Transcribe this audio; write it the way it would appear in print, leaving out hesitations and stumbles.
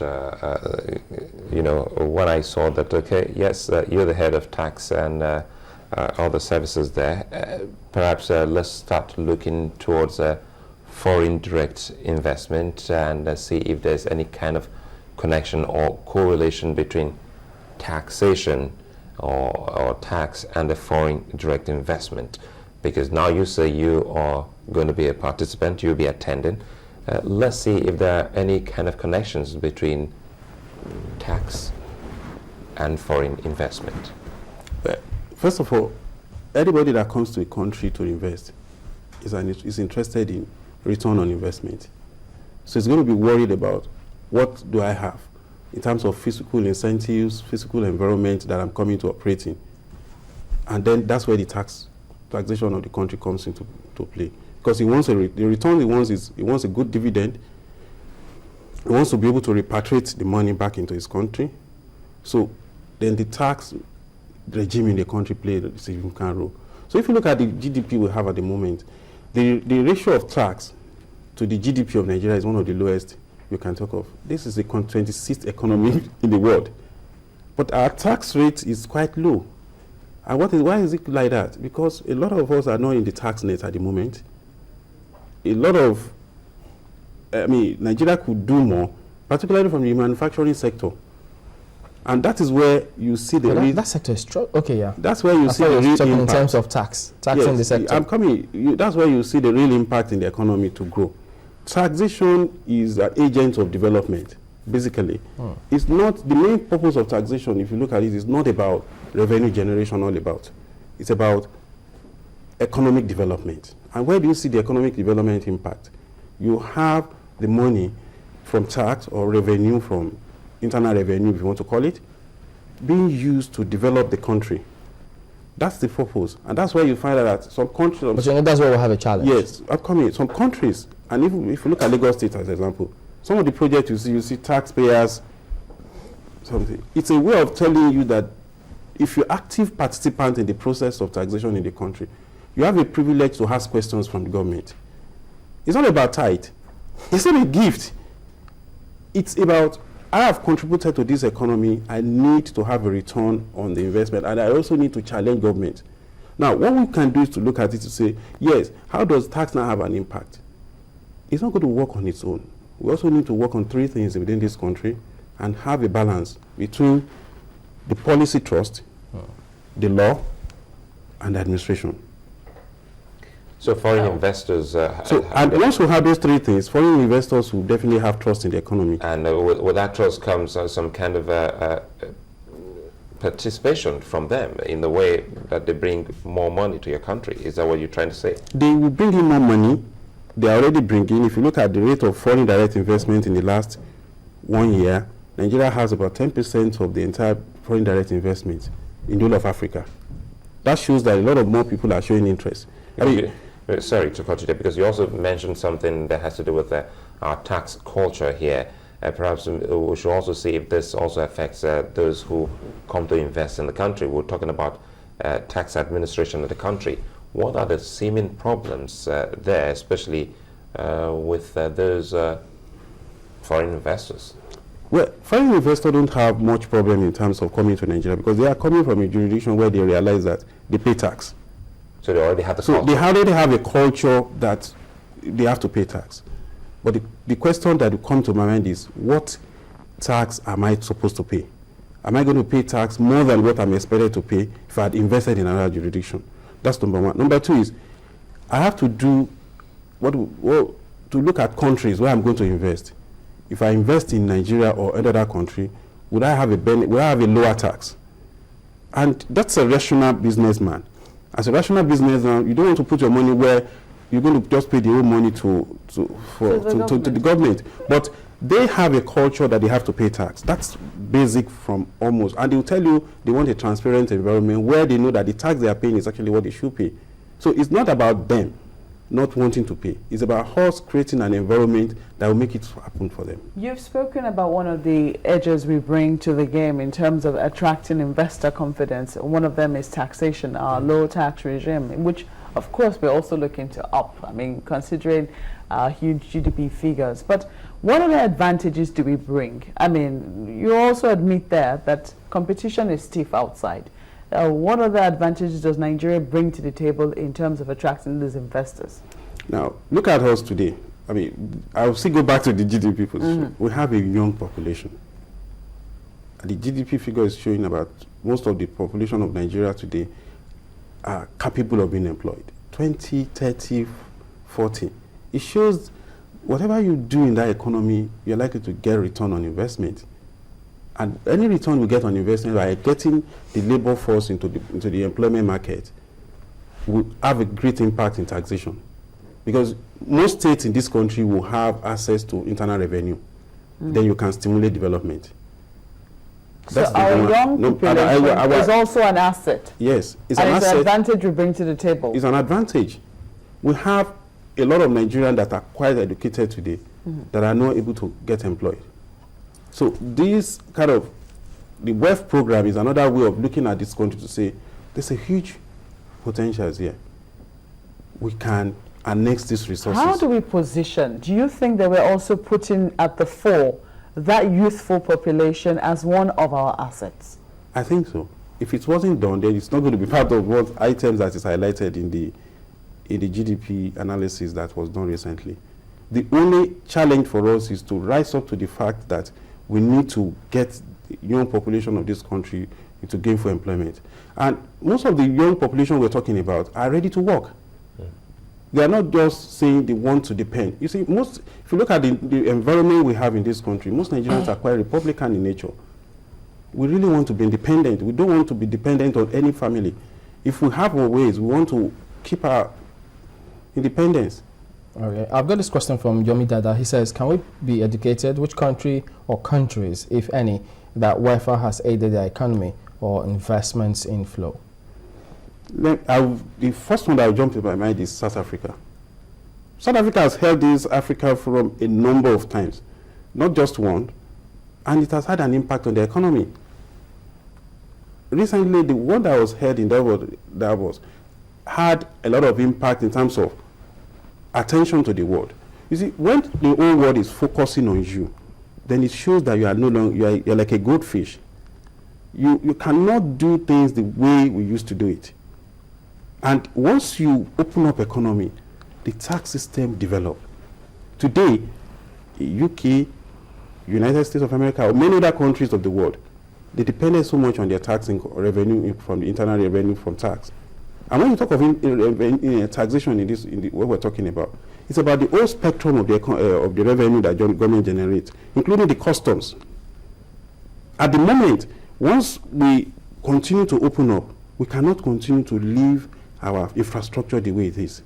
when I saw that, okay, yes, you're the head of tax and all the services there, perhaps let's start looking towards foreign direct investment and see if there's any kind of connection or correlation between taxation or tax and the foreign direct investment. Because now you say you are going to be a participant, you'll be attending. Let's see if there are any kind of connections between tax and foreign investment. First of all, anybody that comes to a country to invest is interested in return on investment. So it's going to be worried about what do I have in terms of physical incentives, physical environment that I'm coming to operate in. And then that's where the taxation of the country comes into play. Because the return he wants a good dividend. He wants to be able to repatriate the money back into his country. So then the tax regime in the country plays a significant role. So if you look at the GDP we have at the moment, the ratio of tax to the GDP of Nigeria is one of the lowest you can talk of. This is the 26th economy in the world. But our tax rate is quite low. And why is it like that? Because a lot of us are not in the tax net at the moment. Nigeria could do more, particularly from the manufacturing sector. And that is where you see the real... That sector is strong. Okay, yeah. That's where you see the real impact. In terms of taxing the sector. That's where you see the real impact in the economy to grow. Taxation is an agent of development, basically. It's not... The main purpose of taxation, if you look at it, is not about revenue generation all about. It's about economic development. And where do you see the economic development impact? You have the money from tax or revenue from internal revenue, if you want to call it, being used to develop the country. That's the purpose. And that's why you find that some countries... But that's where we have a challenge. Yes, upcoming. Some countries, and even if you look at Lagos State as an example, some of the projects you see taxpayers, something. It's a way of telling you that if you're active participant in the process of taxation in the country, you have a privilege to ask questions from the government. It's not about tithe. It's not a gift. It's about, I have contributed to this economy, I need to have a return on the investment, and I also need to challenge government. Now, what we can do is to look at it to say, yes, how does tax now have an impact? It's not going to work on its own. We also need to work on three things within this country and have a balance between the policy trust, the law, and the administration. So foreign investors... and once we have those three things, foreign investors will definitely have trust in the economy. And with that trust comes some kind of participation from them in the way that they bring more money to your country. Is that what you're trying to say? They will bring in more money. They are already bringing, if you look at the rate of foreign direct investment in the last 1 year, Nigeria has about 10% of the entire foreign direct investment in the whole of Africa. That shows that a lot of more people are showing interest. Okay. Sorry to cut you there, because you also mentioned something that has to do with our tax culture here. Perhaps we should also see if this also affects those who come to invest in the country. We're talking about tax administration of the country. What are the seeming problems there, especially with those foreign investors? Well, foreign investors don't have much problem in terms of coming to Nigeria because they are coming from a jurisdiction where they realize that they pay tax. So they already have the culture. They already have a culture that they have to pay tax. But the question that will come to my mind is, what tax am I supposed to pay? Am I going to pay tax more than what I'm expected to pay if I had invested in another jurisdiction? That's number one. Number two is, I have to do to look at countries where I'm going to invest. If I invest in Nigeria or another country, would I have a lower tax? And that's a rational businessman. As a rational businessman, you don't want to put your money where you're going to just pay the whole money to the government. But they have a culture that they have to pay tax. That's basic from almost. And they'll tell you they want a transparent environment where they know that the tax they are paying is actually what they should pay. So it's not about them not wanting to pay. It's about us creating an environment that will make it happen for them. You've spoken about one of the edges we bring to the game in terms of attracting investor confidence. One of them is taxation, our low tax regime, which of course we're also looking to up. I mean, considering huge GDP figures. But What other advantages do we bring? I mean, you also admit there that competition is stiff outside. What other advantages does Nigeria bring to the table in terms of attracting these investors? Now, look at us today. I mean, I'll still go back to the GDP position. We have a young population. And the GDP figure is showing about most of the population of Nigeria today are capable of being employed. 20, 30, 40. It shows whatever you do in that economy, you're likely to get return on investment. And any return we get on investment by getting the labor force into the employment market will have a great impact in taxation. Because most states in this country will have access to internal revenue. Then you can stimulate development. So our young population is also an asset. Yes, it's an asset. It's an advantage we bring to the table. It's an advantage. We have a lot of Nigerians that are quite educated today that are not able to get employed. So this kind of, the WEF program is another way of looking at this country to say, there's a huge potential here. We can annex these resources. How do we position? Do you think that we're also putting at the fore that youthful population as one of our assets? I think so. If it wasn't done, then it's not going to be part of what items that is highlighted in the GDP analysis that was done recently. The only challenge for us is to rise up to the fact that we need to get the young population of this country into gainful employment. And most of the young population we're talking about are ready to work. They are not just saying they want to depend. You see, if you look at the environment we have in this country, most Nigerians are quite Republican in nature. We really want to be independent. We don't want to be dependent on any family. If we have our ways, we want to keep our independence. Okay, I've got this question from Yomi Dada. He says, can we be educated? Which country or countries, if any, that WEFA has aided their economy or investments inflow? The first one that will jump to my mind is South Africa. South Africa has held this Africa Forum a number of times, not just one, and it has had an impact on the economy. Recently, the one that was held in Davos had a lot of impact in terms of attention to the world. You see, when the whole world is focusing on you, then it shows that you are no longer, you're like a goldfish. You cannot do things the way we used to do it. And once you open up economy, the tax system develop. Today, UK, United States of America, or many other countries of the world, they depended so much on their tax revenue from the internal revenue from tax. And when you talk of taxation in what we're talking about, it's about the whole spectrum of the revenue that government generates, including the customs. At the moment, once we continue to open up, we cannot continue to leave our infrastructure the way it is.